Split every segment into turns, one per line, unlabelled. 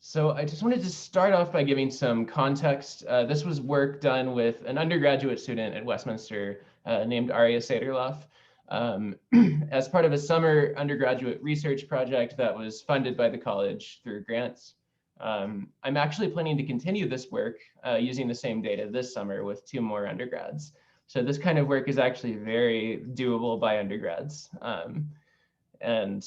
So I just wanted to start off by giving some context. This was work done with an undergraduate student at Westminster named Arya Saderloff as part of a summer undergraduate research project that was funded by the college through grants. I'm actually planning to continue this work using the same data this summer with 2 more undergrads. So this kind of work is actually very doable by undergrads. And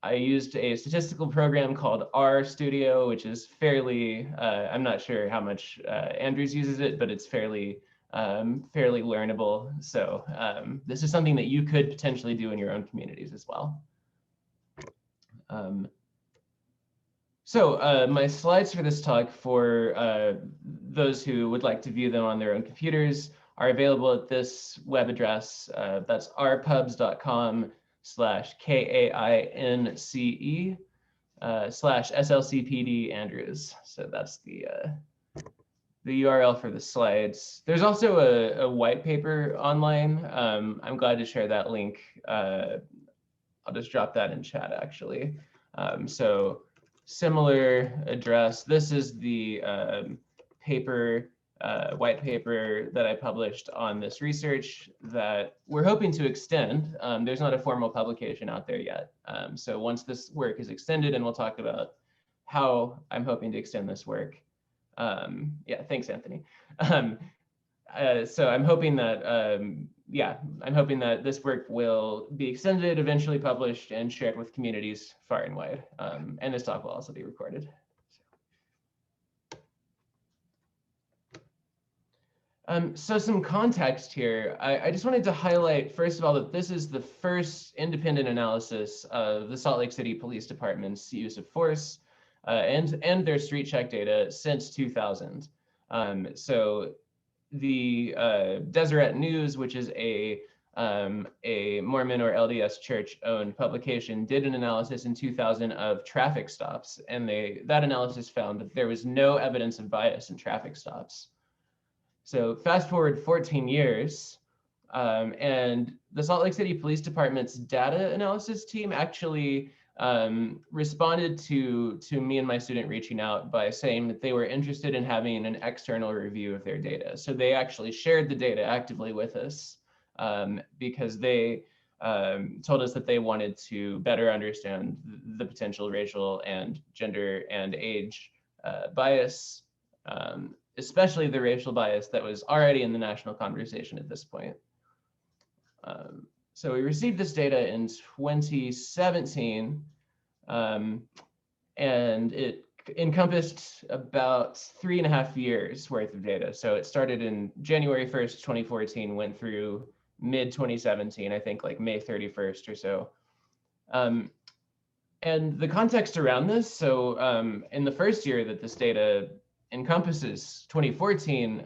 I used a statistical program called RStudio, which is fairly, I'm not sure how much Andrews uses it, but it's fairly learnable. So this is something that you could potentially do in your own communities as well. My slides for this talk, for those who would like to view them on their own computers, are available at this web address. That's rpubs.com/KAINCE/SLCPD Andrews. So that's the URL for the slides. There's also a white paper online. I'm glad to share that link. I'll just drop that in chat, actually. So similar address. This is the white paper that I published on this research that we're hoping to extend. There's not a formal publication out there yet. So once this work is extended, and we'll talk about how I'm hoping to extend this work. Yeah, thanks, Anthony. So I'm hoping that, I'm hoping that this work will be extended, eventually published, and shared with communities far and wide. And this talk will also be recorded. So some context here. I just wanted to highlight, first of all, that this is the first independent analysis of the Salt Lake City Police Department's use of force and their street check data since 2000. So the Deseret News, which is a Mormon or LDS church-owned publication, did an analysis in 2000 of traffic stops, and that analysis found that there was no evidence of bias in traffic stops. So fast forward 14 years, and the Salt Lake City Police Department's data analysis team actually responded to me and my student reaching out by saying that they were interested in having an external review of their data. So they actually shared the data actively with us because they told us that they wanted to better understand the potential racial and gender and age bias, especially the racial bias that was already in the national conversation at this point. So we received this data in 2017, and it encompassed about 3.5 years worth of data. So it started in January 1st, 2014, went through mid-2017, I think like May 31st or so. And the context around this, so in the first year that this data encompasses, 2014,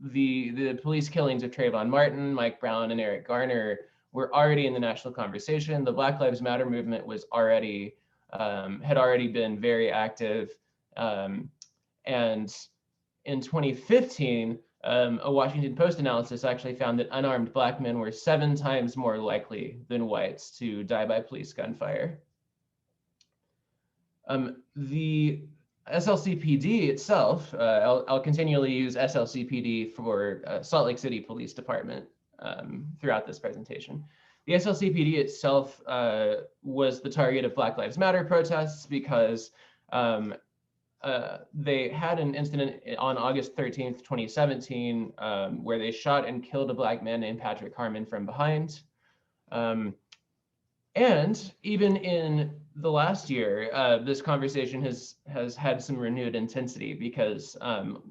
the police killings of Trayvon Martin, Mike Brown, and Eric Garner were already in the national conversation. The Black Lives Matter movement was had already been very active. And in 2015, a Washington Post analysis actually found that unarmed Black men were 7 times more likely than whites to die by police gunfire. The SLCPD itself, I'll continually use SLCPD for Salt Lake City Police Department throughout this presentation. The SLCPD itself was the target of Black Lives Matter protests because they had an incident on August 13th, 2017, where they shot and killed a Black man named Patrick Harmon from behind. And even in the last year, this conversation has had some renewed intensity because on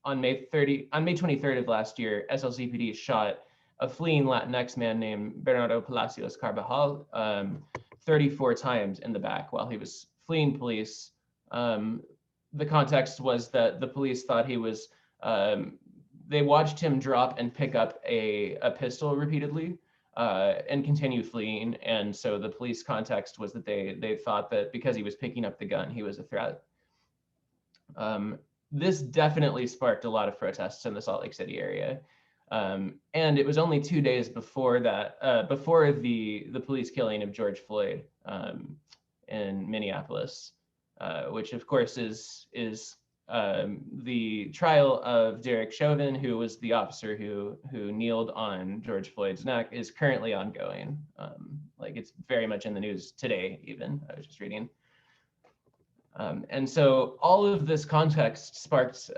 May 23rd of last year, SLCPD shot a fleeing Latinx man named Bernardo Palacios Carvajal 34 times in the back while he was fleeing police. The context was that the police thought he was, they watched him drop and pick up a pistol repeatedly and continue fleeing. And so the police context was that they thought that because he was picking up the gun, he was a threat. This definitely sparked a lot of protests in the Salt Lake City area. And it was only 2 days before that, before the police killing of George Floyd in Minneapolis. which of course is the trial of Derek Chauvin, who was the officer who kneeled on George Floyd's neck, is currently ongoing. Like it's very much in the news today, even. I was just reading. And so all of this context sparked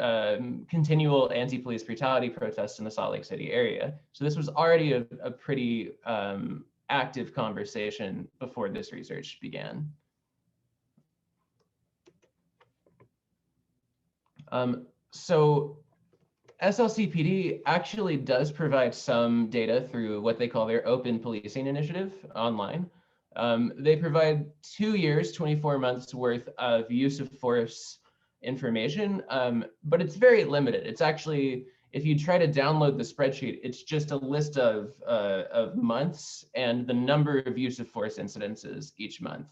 continual anti-police brutality protests in the Salt Lake City area. So this was already a pretty active conversation before this research began. So SLCPD actually does provide some data through what they call their open policing initiative online. They provide 2 years, 24 months worth of use of force information, but it's very limited. It's actually, if you try to download the spreadsheet, it's just a list of months and the number of use of force incidences each month.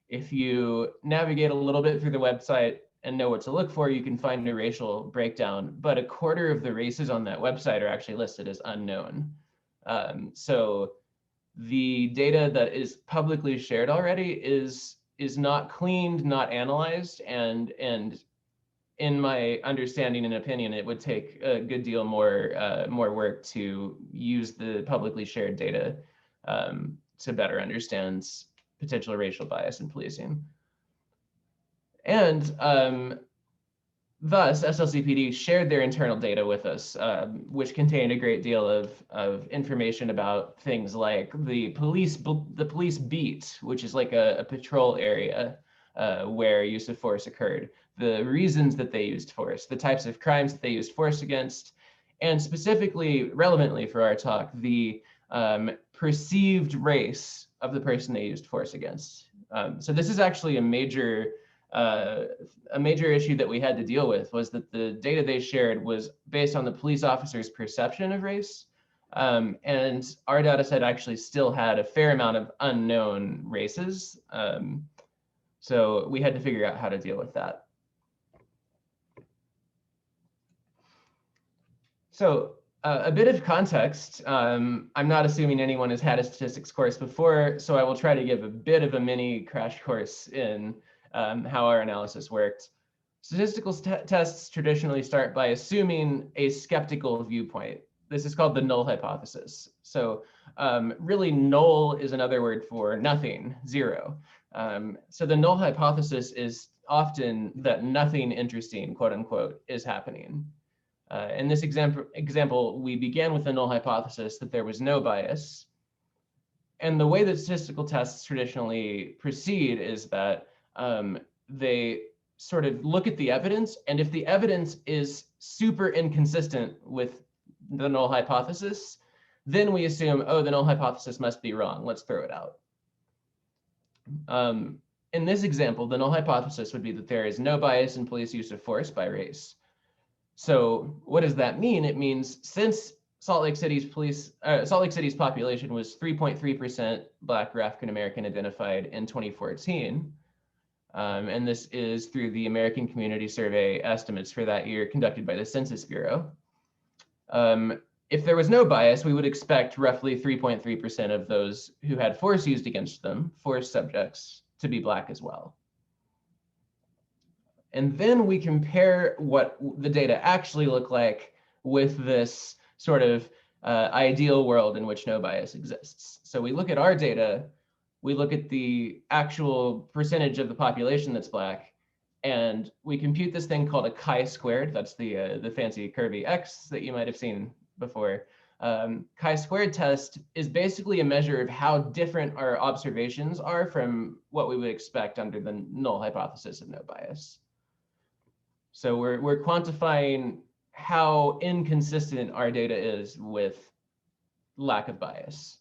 If you navigate a little bit through the website and know what to look for, you can find a racial breakdown, but a quarter of the races on that website are actually listed as unknown. So the data that is publicly shared already is not cleaned, not analyzed, and in my understanding and opinion, it would take a good deal more work to use the publicly shared data to better understand potential racial bias in policing. And thus, SLCPD shared their internal data with us, which contained a great deal of information about things like the police beat, which is like a patrol area where use of force occurred, the reasons that they used force, the types of crimes that they used force against, and specifically, relevantly for our talk, the perceived race of the person they used force against. So this is actually a major issue that we had to deal with, was that the data they shared was based on the police officer's perception of race. And our data set actually still had a fair amount of unknown races. So we had to figure out how to deal with that. So a bit of context. I'm not assuming anyone has had a statistics course before, so I will try to give a bit of a mini crash course in how our analysis worked. Statistical tests traditionally start by assuming a skeptical viewpoint. This is called the null hypothesis. So really null is another word for nothing, zero. So the null hypothesis is often that nothing interesting, quote unquote, is happening. In this example, we began with the null hypothesis that there was no bias. And the way that statistical tests traditionally proceed is that they sort of look at the evidence, and if the evidence is super inconsistent with the null hypothesis, then we assume, oh, the null hypothesis must be wrong, let's throw it out. In this example, the null hypothesis would be that there is no bias in police use of force by race. So what does that mean? It means since Salt Lake City's population was 3.3% Black or African American identified in 2014, and this is through the American Community Survey estimates for that year conducted by the Census Bureau. If there was no bias, we would expect roughly 3.3% of those who had force used against them, force subjects, to be Black as well. And then we compare what the data actually look like with this sort of ideal world in which no bias exists. So we look at our data, we look at the actual percentage of the population that's Black, and we compute this thing called a chi-squared. That's the fancy curvy X that you might have seen before. Chi-squared test is basically a measure of how different our observations are from what we would expect under the null hypothesis of no bias. So we're quantifying how inconsistent our data is with lack of bias.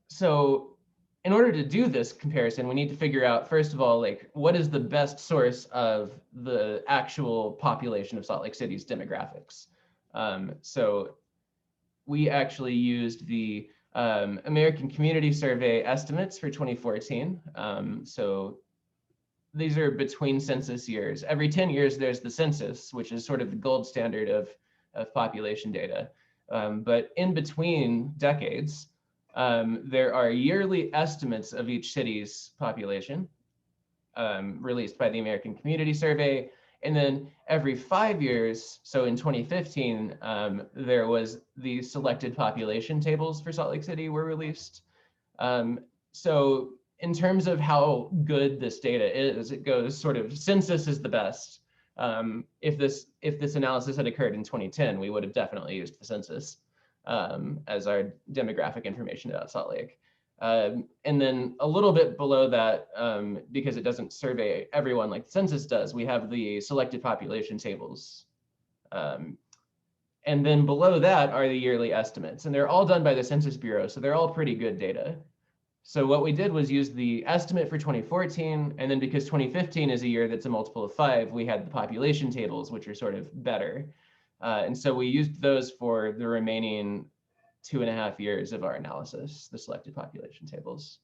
So in order to do this comparison, we need to figure out, first of all, like, what is the best source of the actual population of Salt Lake City's demographics? So we actually used the American Community Survey estimates for 2014. So these are between census years. Every 10 years, there's the census, which is sort of the gold standard of population data. But in between decades, There are yearly estimates of each city's population released by the American Community Survey. And then every 5 years, so in 2015, there was the selected population tables for Salt Lake City were released. So in terms of how good this data is, it goes sort of census is the best. If this analysis had occurred in 2010, we would have definitely used the census as our demographic information about Salt Lake. And then a little bit below that, because it doesn't survey everyone like the census does, we have the selected population tables. And then below that are the yearly estimates, and they're all done by the Census Bureau, so they're all pretty good data. So what we did was use the estimate for 2014, and then because 2015 is a year that's a multiple of 5, we had the population tables, which are sort of better. And so we used those for the remaining 2.5 years of our analysis, the selected population tables.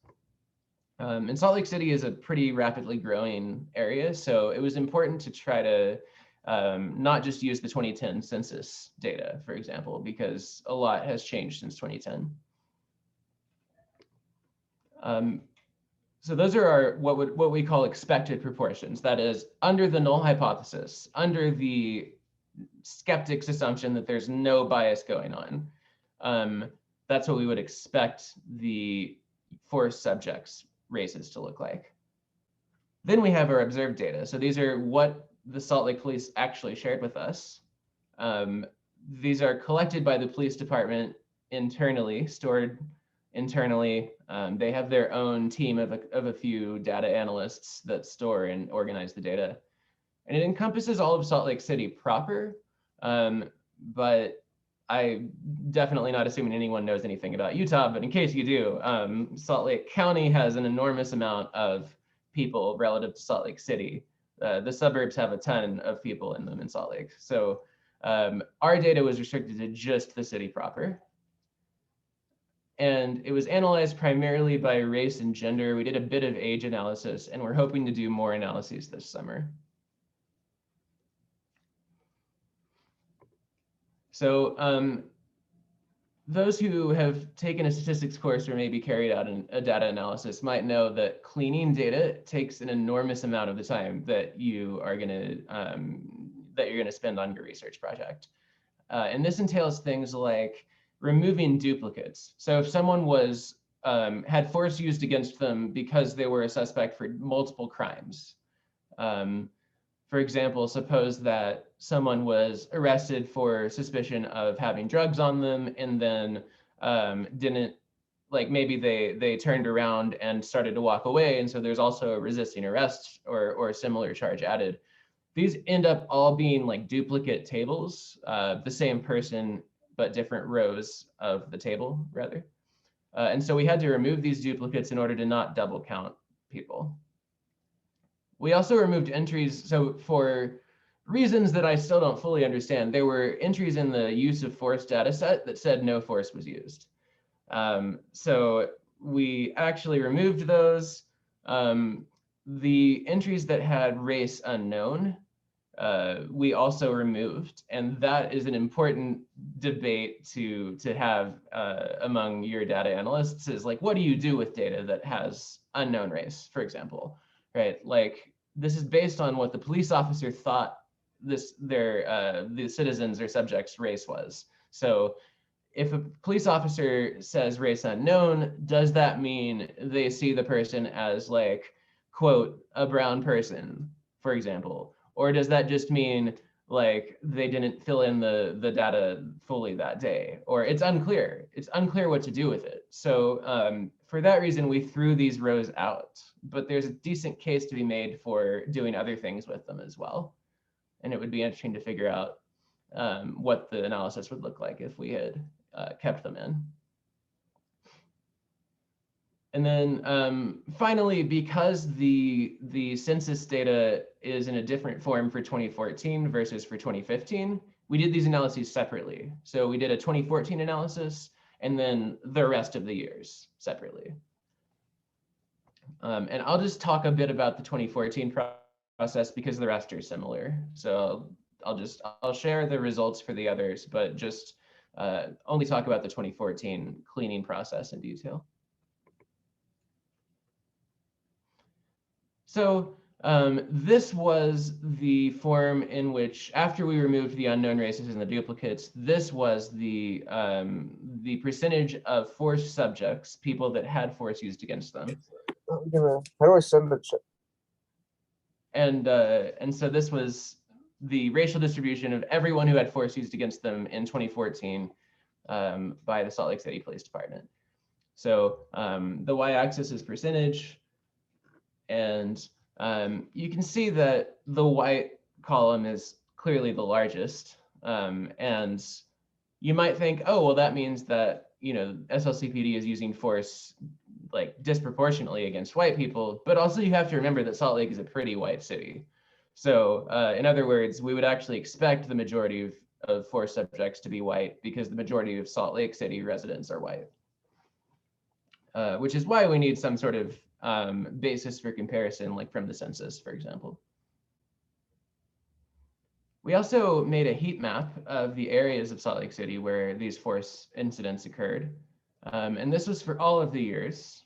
And Salt Lake City is a pretty rapidly growing area, so it was important to try to not just use the 2010 census data, for example, because a lot has changed since 2010. So those are our what we call expected proportions. That is, under the null hypothesis, under the skeptic's assumption that there's no bias going on. That's what we would expect the forced subjects' races to look like. Then we have our observed data. So these are what the Salt Lake Police actually shared with us. These are collected by the police department internally, stored internally. They have their own team of a few data analysts that store and organize the data. And it encompasses all of Salt Lake City proper, but I'm definitely not assuming anyone knows anything about Utah, but in case you do, Salt Lake County has an enormous amount of people relative to Salt Lake City. The suburbs have a ton of people in them in Salt Lake. So our data was restricted to just the city proper. And it was analyzed primarily by race and gender. We did a bit of age analysis, and we're hoping to do more analyses this summer. So those who have taken a statistics course or maybe carried out a data analysis might know that cleaning data takes an enormous amount of the time that you are gonna spend on your research project. And this entails things like removing duplicates. So if someone was had force used against them because they were a suspect for multiple crimes, for example, suppose that someone was arrested for suspicion of having drugs on them and then didn't, like maybe they turned around and started to walk away, and so there's also a resisting arrest or a similar charge added. These end up all being like duplicate tables, the same person, but different rows of the table, rather. And so we had to remove these duplicates in order to not double count people. We also removed entries, so for reasons that I still don't fully understand, there were entries in the use of force data set that said no force was used. So we actually removed those. The entries that had race unknown, we also removed, and that is an important debate to have among your data analysts, is like, what do you do with data that has unknown race, for example, right? Like, this is based on what the police officer thought the citizens or subjects' race was. So if a police officer says race unknown, does that mean they see the person as, like, quote, a brown person, for example? Or does that just mean like they didn't fill in the data fully that day? Or it's unclear. It's unclear what to do with it. So for that reason, we threw these rows out. But there's a decent case to be made for doing other things with them as well. And it would be interesting to figure out what the analysis would look like if we had kept them in. And then finally, because the census data is in a different form for 2014 versus for 2015, we did these analyses separately. So we did a 2014 analysis and then the rest of the years separately. And I'll just talk a bit about the 2014 process because the rest are similar. So I'll share the results for the others, but just only talk about the 2014 cleaning process in detail. So this was the form in which, after we removed the unknown races and the duplicates, this was the percentage of forced subjects, people that had force used against them.
How do I send the check?
And so this was the racial distribution of everyone who had force used against them in 2014 by the Salt Lake City Police Department. So the y-axis is percentage, and you can see that the white column is clearly the largest. And you might think, oh, well, that means that, you know, SLCPD is using force like disproportionately against white people, but also you have to remember that Salt Lake is a pretty white city. So in other words, we would actually expect the majority of force subjects to be white because the majority of Salt Lake City residents are white, which is why we need some sort of basis for comparison, like from the census, for example. We also made a heat map of the areas of Salt Lake City where these force incidents occurred. And this was for all of the years.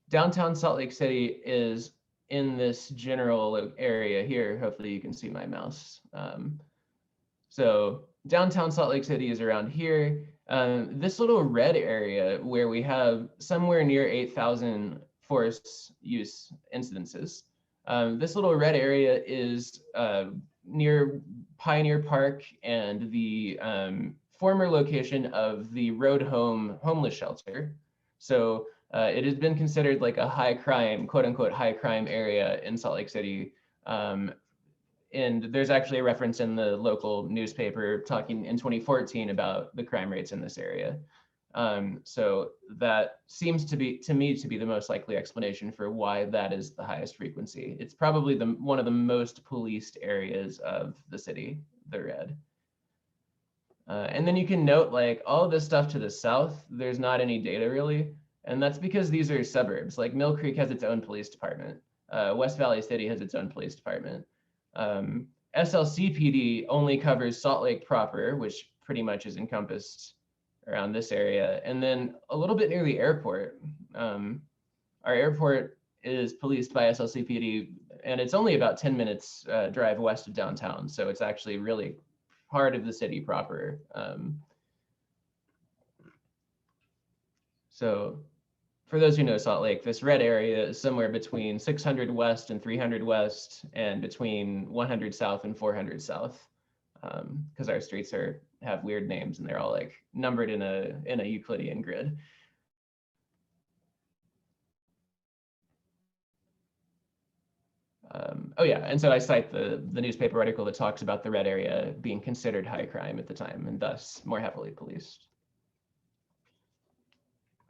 Downtown Salt Lake City is in this general area here. Hopefully you can see my mouse. So downtown Salt Lake City is around here. This little red area where we have somewhere near 8,000 force use incidences. This little red area is near Pioneer Park and the former location of the Road Home homeless shelter. So it has been considered like a high crime, quote unquote, high crime area in Salt Lake City. And there's actually a reference in the local newspaper talking in 2014 about the crime rates in this area. So that seems to be, to me, to be the most likely explanation for why that is the highest frequency. It's probably one of the most policed areas of the city, the red. And then you can note like all of this stuff to the south, there's not any data really. And that's because these are suburbs. Like Mill Creek has its own police department. West Valley City has its own police department. SLCPD only covers Salt Lake proper, which pretty much is encompassed around this area. And then a little bit near the airport. Our airport is policed by SLCPD, and it's only about 10 minutes drive west of downtown. So it's actually really part of the city proper. So for those who know Salt Lake, this red area is somewhere between 600 west and 300 west, and between 100 south and 400 south, because our streets have weird names and they're all like numbered in a Euclidean grid. Oh yeah, and so I cite the newspaper article that talks about the red area being considered high crime at the time and thus more heavily policed.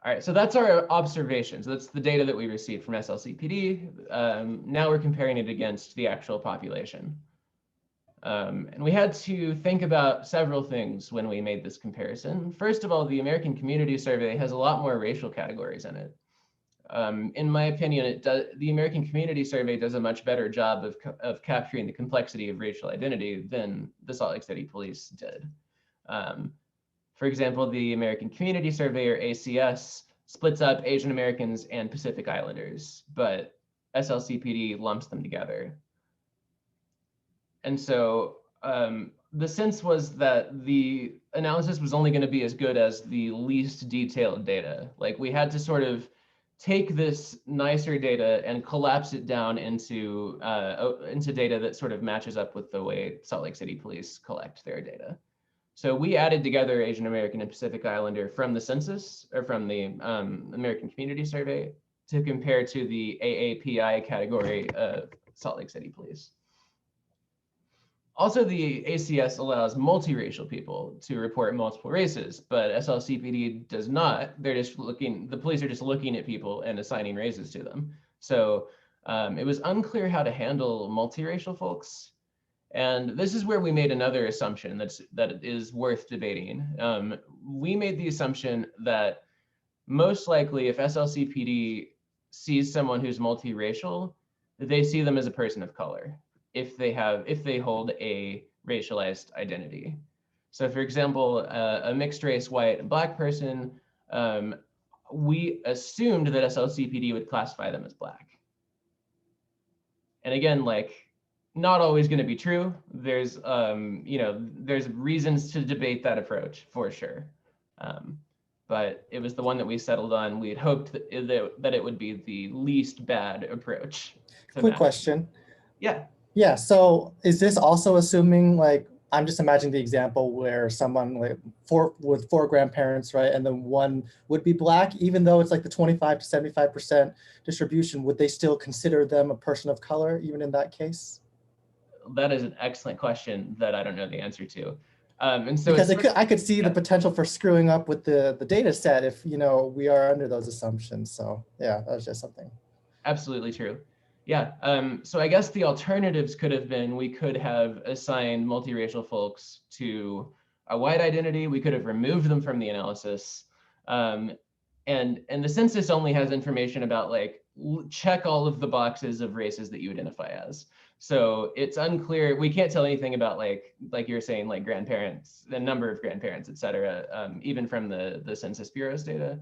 All right, so that's our observations. That's the data that we received from SLCPD. Now we're comparing it against the actual population. And we had to think about several things when we made this comparison. First of all, the American Community Survey has a lot more racial categories in it. In my opinion, the American Community Survey does a much better job of capturing the complexity of racial identity than the Salt Lake City Police did. For example, the American Community Survey, or ACS, splits up Asian Americans and Pacific Islanders, but SLCPD lumps them together. And so the sense was that the analysis was only going to be as good as the least detailed data. Like we had to sort of take this nicer data and collapse it down into data that sort of matches up with the way Salt Lake City Police collect their data. So we added together Asian American and Pacific Islander from the census, or from the American Community Survey, to compare to the AAPI category of Salt Lake City Police. Also, the ACS allows multiracial people to report multiple races, but SLCPD does not. They're just looking, the police are just looking at people and assigning races to them. So it was unclear how to handle multiracial folks. And this is where we made another assumption that is worth debating. We made the assumption that most likely if SLCPD sees someone who's multiracial, they see them as a person of color if they hold a racialized identity. So for example, a mixed race white and black person, we assumed that SLCPD would classify them as black. And again, like, not always going to be true. There's, there's reasons to debate that approach for sure. But it was the one that we settled on. We had hoped that it would be the least bad approach.
Quick question.
Yeah.
Yeah, so is this also assuming, like, I'm just imagining the example where someone like with four grandparents, right? And then one would be black, even though it's like the 25 to 75% distribution, would they still consider them a person of color, even in that case?
That is an excellent question that I don't know the answer to. And so
because I could see the potential for screwing up with the data set if, we are under those assumptions. So yeah, that was just something.
Absolutely true. Yeah, so I guess the alternatives could have been, we could have assigned multiracial folks to a white identity. We could have removed them from the analysis. And the census only has information about, like, check all of the boxes of races that you identify as. So it's unclear. We can't tell anything about, like you're saying, like grandparents, the number of grandparents, et cetera, even from the Census Bureau's data.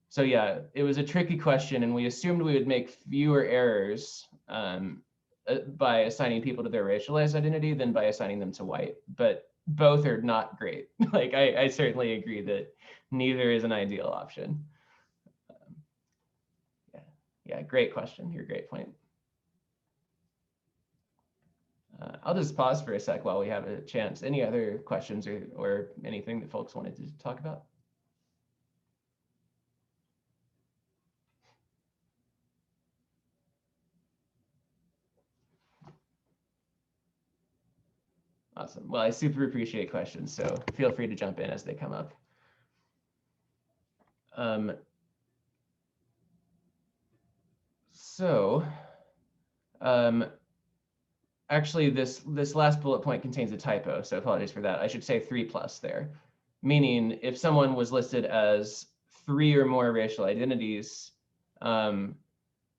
So yeah, it was a tricky question, and we assumed we would make fewer errors by assigning people to their racialized identity than by assigning them to white, but both are not great. Like, I certainly agree that neither is an ideal option. Yeah, great question. Your great point. I'll just pause for a sec while we have a chance. Any other questions or anything that folks wanted to talk about? Awesome. Well, I super appreciate questions, so feel free to jump in as they come up. Actually, this last bullet point contains a typo, so apologies for that. I should say 3+ there, meaning if someone was listed as 3 or more racial identities,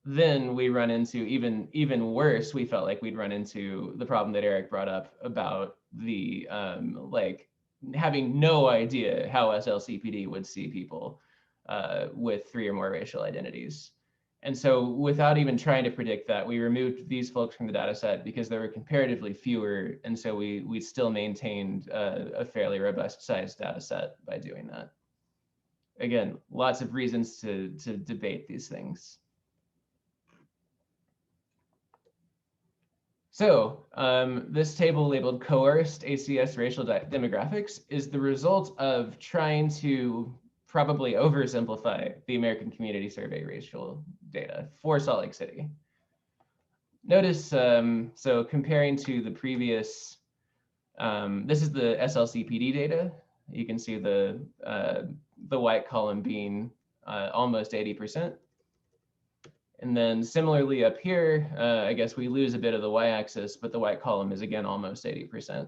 then we run into even worse. We felt like we'd run into the problem that Eric brought up about the like having no idea how SLCPD would see people with 3 or more racial identities. And so without even trying to predict that, we removed these folks from the data set because there were comparatively fewer. And so we still maintained a fairly robust sized data set by doing that. Again, lots of reasons to debate these things. So this table labeled coerced ACS racial demographics is the result of trying to probably oversimplify the American Community Survey racial data for Salt Lake City. Notice, so comparing to the previous, this is the SLCPD data. You can see the white column being almost 80%. And then similarly up here, I guess we lose a bit of the y-axis, but the white column is again almost 80%.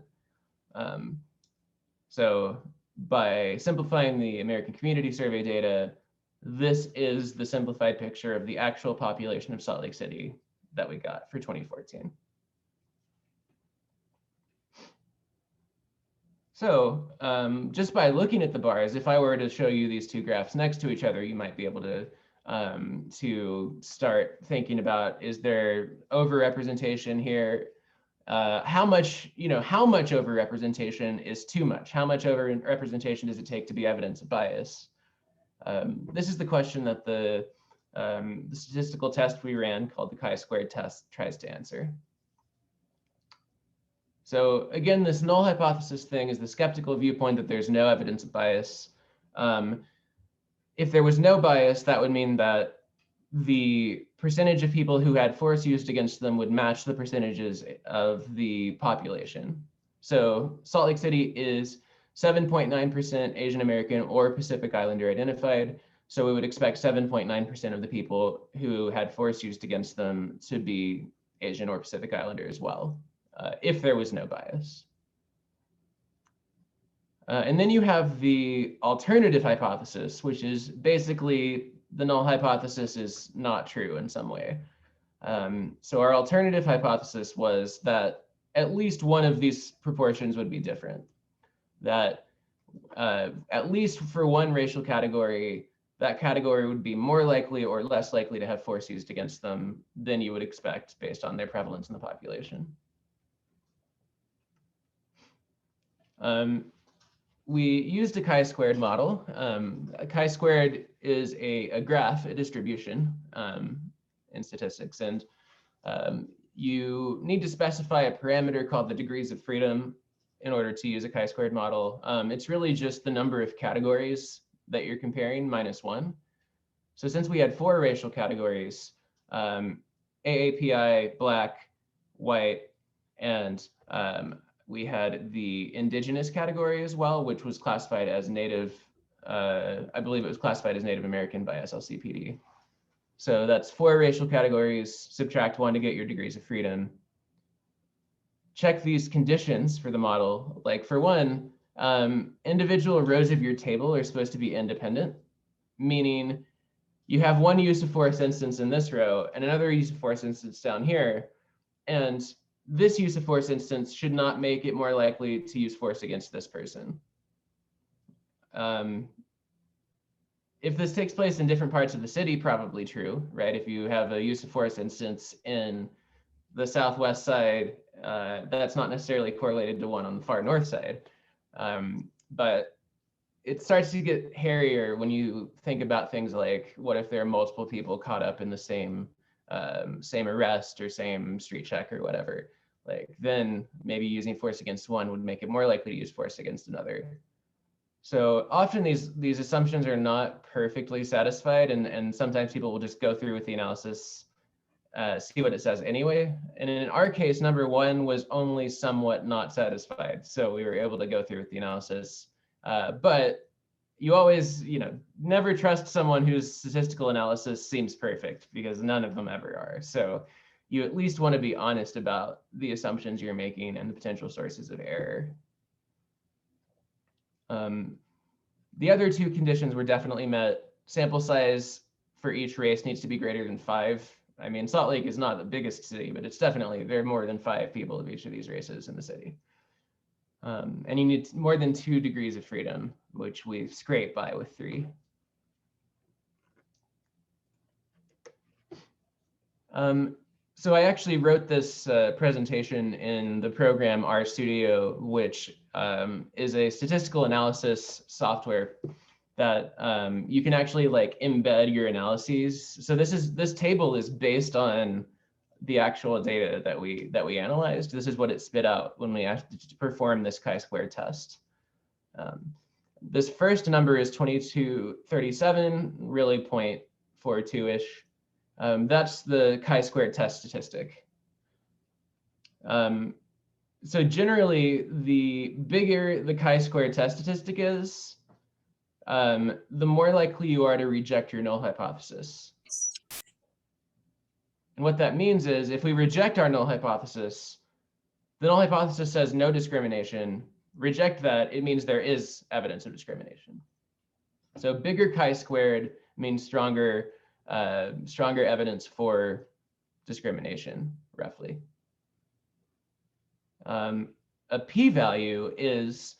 So by simplifying the American Community Survey data, this is the simplified picture of the actual population of Salt Lake City that we got for 2014. So just by looking at the bars, if I were to show you these two graphs next to each other, you might be able to start thinking about, is there overrepresentation here? How much overrepresentation is too much? How much overrepresentation does it take to be evidence of bias? This is the question that the statistical test we ran, called the chi-squared test, tries to answer. So again, this null hypothesis thing is the skeptical viewpoint that there's no evidence of bias. If there was no bias, that would mean that the percentage of people who had force used against them would match the percentages of the population. So Salt Lake City is 7.9% Asian American or Pacific Islander identified. So we would expect 7.9% of the people who had force used against them to be Asian or Pacific Islander as well, if there was no bias. And then you have the alternative hypothesis, which is basically the null hypothesis is not true in some way. So our alternative hypothesis was that at least one of these proportions would be different. that at least for one racial category, that category would be more likely or less likely to have force used against them than you would expect based on their prevalence in the population. We used a chi-squared model. A chi-squared is a graph, a distribution in statistics, and you need to specify a parameter called the degrees of freedom in order to use a chi-squared model. It's really just the number of categories that you're comparing minus one. So since we had 4 racial categories, AAPI, Black, white, and we had the indigenous category as well, which was classified as Native, I believe it was classified as Native American by SLCPD. So that's 4 racial categories, subtract 1 to get your degrees of freedom. Check these conditions for the model. Like for one, individual rows of your table are supposed to be independent, meaning you have one use of force instance in this row and another use of force instance down here. And this use of force instance should not make it more likely to use force against this person. If this takes place in different parts of the city, probably true, right? If you have a use of force instance in the southwest side, that's not necessarily correlated to one on the far north side. But it starts to get hairier when you think about things like, what if there are multiple people caught up in the same arrest or same street check or whatever? Like, then maybe using force against one would make it more likely to use force against another. So often these assumptions are not perfectly satisfied, and sometimes people will just go through with the analysis, see what it says anyway. And in our case, number 1 was only somewhat not satisfied, so we were able to go through with the analysis. But you always, never trust someone whose statistical analysis seems perfect, because none of them ever are. So you at least want to be honest about the assumptions you're making and the potential sources of error. The other 2 conditions were definitely met. Sample size for each race needs to be greater than 5. I mean, Salt Lake is not the biggest city, but it's definitely, there are more than 5 people of each of these races in the city. And you need more than 2 degrees of freedom, which we scrape by with 3. So I actually wrote this presentation in the program RStudio, which is a statistical analysis software that you can actually embed your analyses. So this table is based on the actual data that we analyzed. This is what it spit out when we asked to perform this chi-square test. This first number is 2237, really 0.42-ish. That's the chi-square test statistic. So generally, the bigger the chi-square test statistic is, the more likely you are to reject your null hypothesis. And what that means is, if we reject our null hypothesis, the null hypothesis says no discrimination. Reject that, it means there is evidence of discrimination. So bigger chi-squared means stronger evidence for discrimination, roughly. A p-value is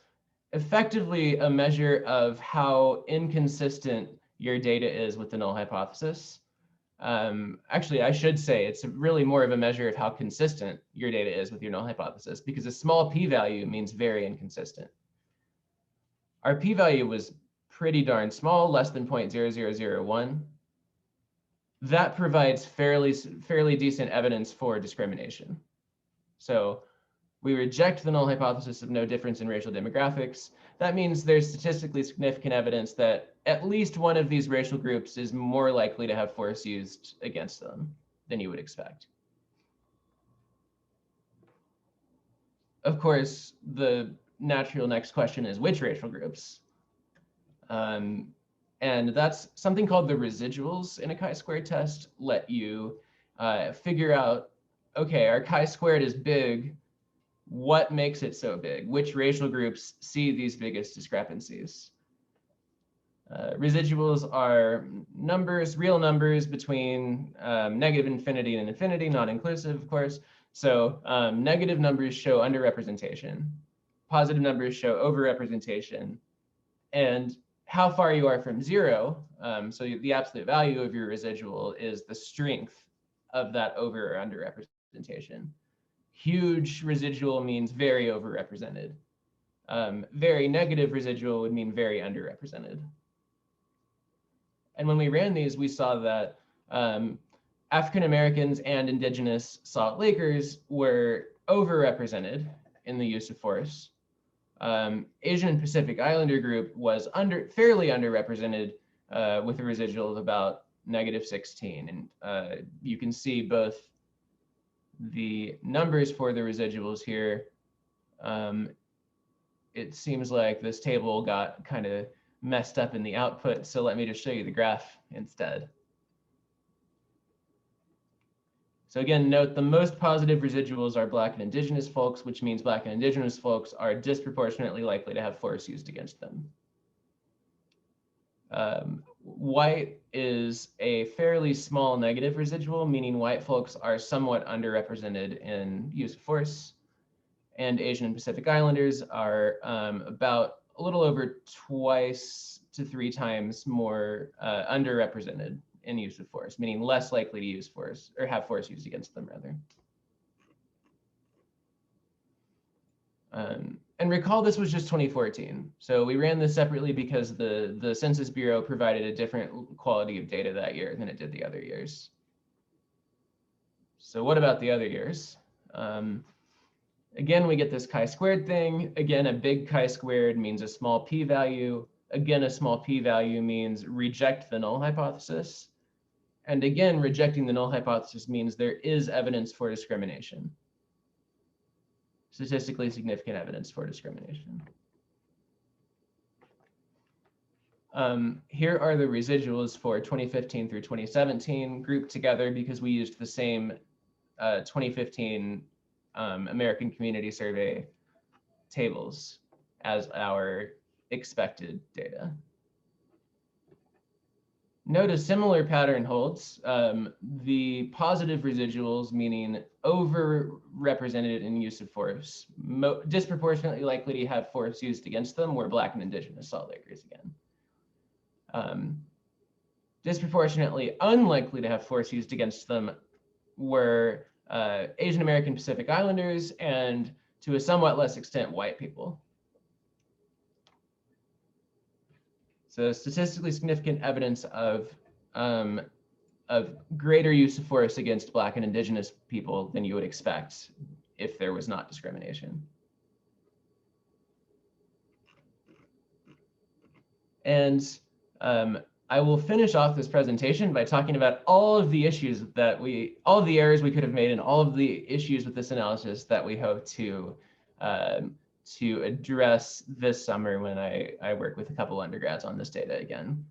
effectively a measure of how inconsistent your data is with the null hypothesis. Actually, I should say it's really more of a measure of how consistent your data is with your null hypothesis, because a small p-value means very inconsistent. Our p-value was pretty darn small, less than 0.0001. That provides fairly decent evidence for discrimination. So we reject the null hypothesis of no difference in racial demographics. That means there's statistically significant evidence that at least one of these racial groups is more likely to have force used against them than you would expect. Of course, the natural next question is which racial groups? And that's something called the residuals in a chi-squared test let you figure out, okay, our chi-squared is big. What makes it so big? Which racial groups see these biggest discrepancies? Residuals are numbers, real numbers between negative infinity and infinity, not inclusive, of course. So negative numbers show underrepresentation. positive numbers show overrepresentation, and how far you are from zero, so the absolute value of your residual is the strength of that over or under representation. Huge residual means very overrepresented. Very negative residual would mean very underrepresented. And when we ran these, we saw that African Americans and Indigenous Salt Lakers were overrepresented in the use of force. Asian Pacific Islander group was fairly underrepresented with a residual of about -16. And you can see both the numbers for the residuals here. It seems like this table got kind of messed up in the output, so let me just show you the graph instead. So again, note the most positive residuals are Black and Indigenous folks, which means Black and Indigenous folks are disproportionately likely to have force used against them. White is a fairly small negative residual, meaning white folks are somewhat underrepresented in use of force. And Asian and Pacific Islanders are about a little over 2 to 3 times more underrepresented in use of force, meaning less likely to use force or have force used against them, rather. And recall this was just 2014. So we ran this separately because the Census Bureau provided a different quality of data that year than it did the other years. So what about the other years? Again, we get this chi-squared thing. Again, a big chi-squared means a small p-value. Again, a small p-value means reject the null hypothesis. And again, rejecting the null hypothesis means there is evidence for discrimination. Statistically significant evidence for discrimination. Here are the residuals for 2015 through 2017 grouped together because we used the same 2015 American Community Survey tables as our expected data. Note a similar pattern holds. The positive residuals, meaning overrepresented in use of force, disproportionately likely to have force used against them, were Black and Indigenous Salt Lakers again. Disproportionately unlikely to have force used against them were Asian American Pacific Islanders and, to a somewhat less extent, white people. So statistically significant evidence of greater use of force against Black and Indigenous people than you would expect if there was not discrimination. And I will finish off this presentation by talking about all of the issues that all of the errors we could have made and all of the issues with this analysis that we hope to address this summer when I work with a couple undergrads on this data again.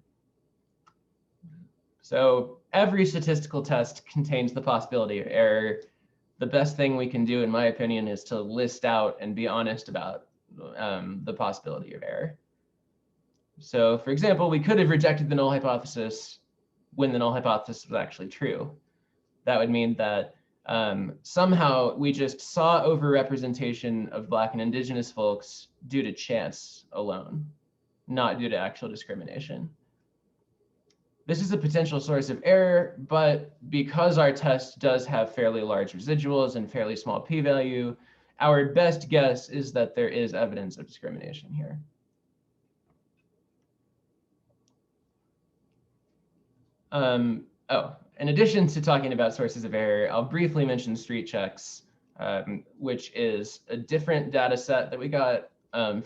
So every statistical test contains the possibility of error. The best thing we can do, in my opinion, is to list out and be honest about the possibility of error. So for example, we could have rejected the null hypothesis when the null hypothesis was actually true. That would mean that somehow we just saw overrepresentation of Black and Indigenous folks due to chance alone, not due to actual discrimination. This is a potential source of error, but because our test does have fairly large residuals and fairly small p-value, our best guess is that there is evidence of discrimination here. In addition to talking about sources of error, I'll briefly mention street checks, which is a different data set that we got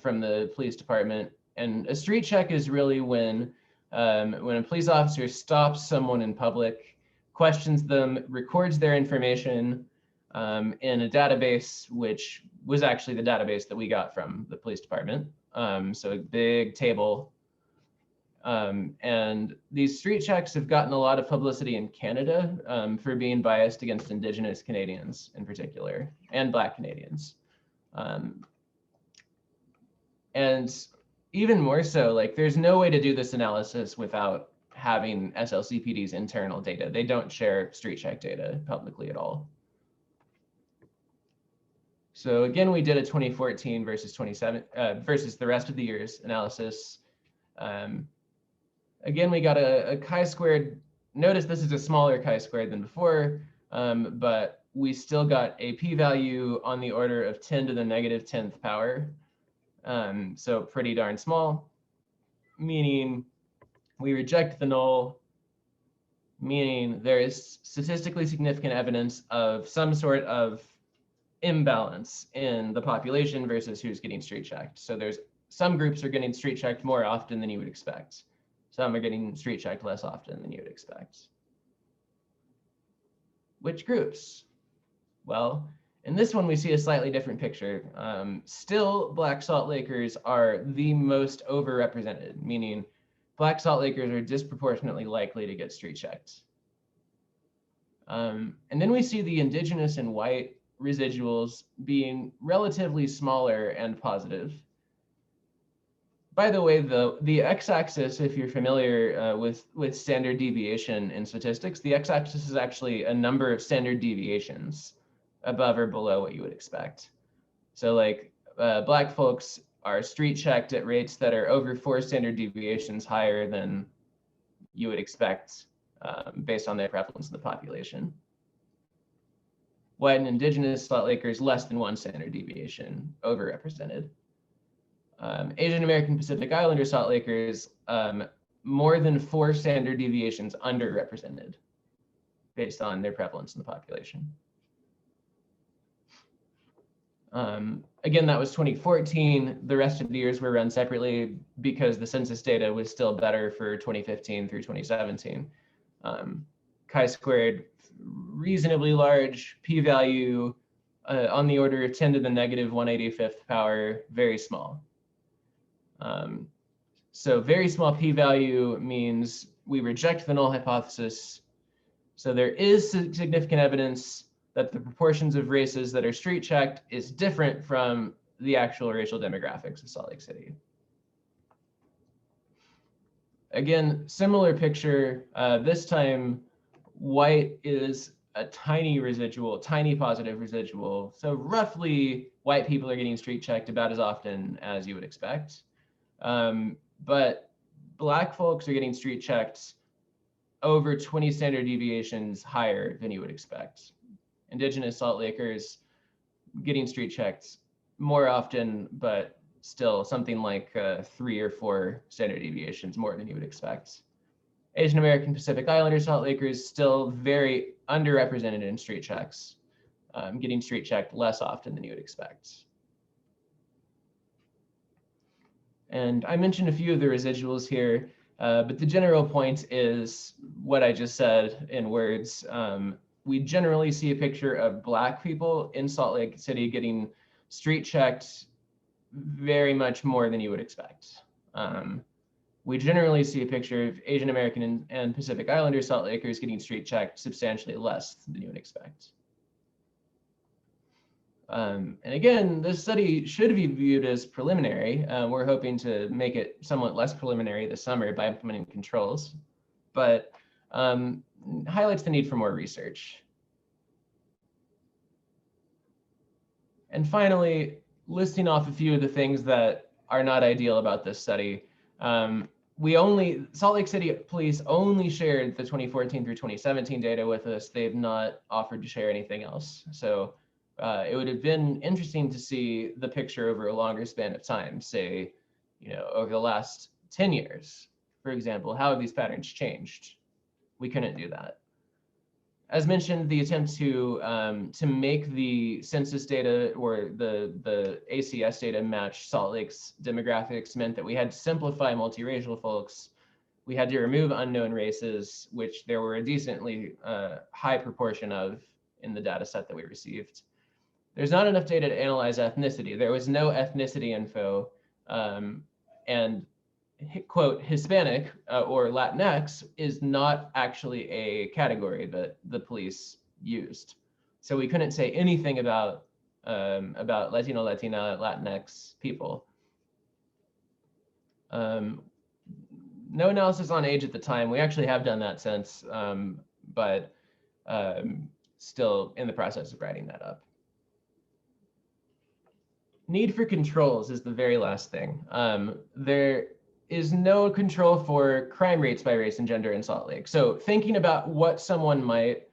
from the police department. And a street check is really when a police officer stops someone in public, questions them, records their information in a database, which was actually the database that we got from the police department. So a big table. And these street checks have gotten a lot of publicity in Canada for being biased against Indigenous Canadians in particular, and Black Canadians. And even more so, like, there's no way to do this analysis without having SLCPD's internal data. They don't share street check data publicly at all. So again, we did a 2014 versus 27 versus the rest of the year's analysis. Again, we got a chi-squared. Notice this is a smaller chi-squared than before, but we still got a p-value on the order of 10 to the negative 10th power. So pretty darn small, meaning we reject the null, meaning there is statistically significant evidence of some sort of imbalance in the population versus who's getting street checked. So there's some groups are getting street checked more often than you would expect. Some are getting street checked less often than you would expect. Which groups? Well, in this one, we see a slightly different picture. Still, Black Salt Lakers are the most overrepresented, meaning Black Salt Lakers are disproportionately likely to get street checked. And then we see the indigenous and white residuals being relatively smaller and positive. By the way, the x-axis, if you're familiar with standard deviation in statistics, the x-axis is actually a number of standard deviations above or below what you would expect. So like Black folks are street checked at rates that are over 4 standard deviations higher than you would expect based on their prevalence in the population. White and indigenous Salt Lakers less than 1 standard deviation overrepresented. Asian American Pacific Islander Salt Lakers more than 4 standard deviations underrepresented based on their prevalence in the population. Again, that was 2014. The rest of the years were run separately because the census data was still better for 2015 through 2017. Chi-squared, reasonably large, p-value on the order of 10 to the negative 185th power, very small. So very small p-value means we reject the null hypothesis. So there is significant evidence that the proportions of races that are street checked is different from the actual racial demographics of Salt Lake City. Again, similar picture. This time, white is a tiny residual, tiny positive residual. So roughly, white people are getting street checked about as often as you would expect. But Black folks are getting street checked over 20 standard deviations higher than you would expect. Indigenous Salt Lakers getting street checked more often, but still something like 3 or 4 standard deviations more than you would expect. Asian American Pacific Islander Salt Lakers still very underrepresented in street checks, getting street checked less often than you would expect. And I mentioned a few of the residuals here, but the general point is what I just said in words. We generally see a picture of Black people in Salt Lake City getting street checked very much more than you would expect. We generally see a picture of Asian American and Pacific Islander Salt Lakers getting street checked substantially less than you would expect. And again, this study should be viewed as preliminary. We're hoping to make it somewhat less preliminary this summer by implementing controls, but highlights the need for more research. And finally, listing off a few of the things that are not ideal about this study. Salt Lake City Police only shared the 2014 through 2017 data with us. They've not offered to share anything else. So it would have been interesting to see the picture over a longer span of time, say, over the last 10 years, for example. How have these patterns changed? We couldn't do that. As mentioned, the attempt to make the census data or the ACS data match Salt Lake's demographics meant that we had to simplify multiracial folks. We had to remove unknown races, which there were a decently high proportion of in the data set that we received. There's not enough data to analyze ethnicity. There was no ethnicity info, and quote, Hispanic or Latinx is not actually a category that the police used. So we couldn't say anything about Latino, Latina, Latinx people. No analysis on age at the time. We actually have done that since, but still in the process of writing that up. need for controls is the very last thing. There is no control for crime rates by race and gender in Salt Lake. So thinking about what someone might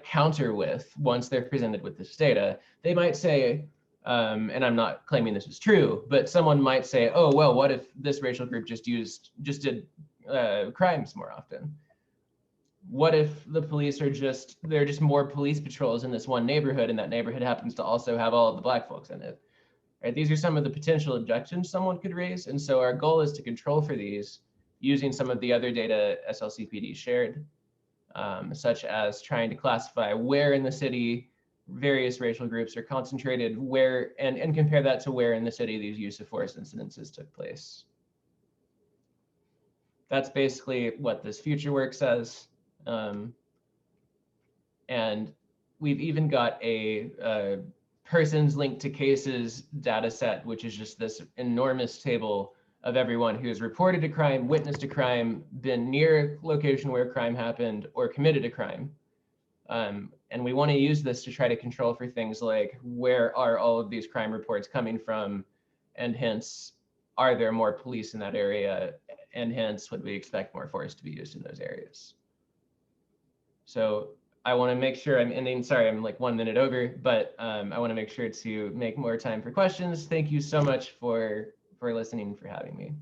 counter with once they're presented with this data, they might say, and I'm not claiming this is true, but someone might say, oh, well, what if this racial group just did crimes more often? What if the police are there are just more police patrols in this one neighborhood, and that neighborhood happens to also have all of the Black folks in it? Right? These are some of the potential objections someone could raise. And so our goal is to control for these using some of the other data SLCPD shared, such as trying to classify where in the city various racial groups are concentrated, where and compare that to where in the city these use of force incidences took place. That's basically what this future work says. And we've even got a persons linked to cases data set, which is just this enormous table of everyone who's reported a crime, witnessed a crime, been near a location where a crime happened, or committed a crime. And we want to use this to try to control for things like, where are all of these crime reports coming from? And hence, are there more police in that area? And hence, would we expect more force to be used in those areas? So I want to make sure I'm ending. Sorry, I'm like 1 minute over, but I want to make sure to make more time for questions. Thank you so much for listening and for having me.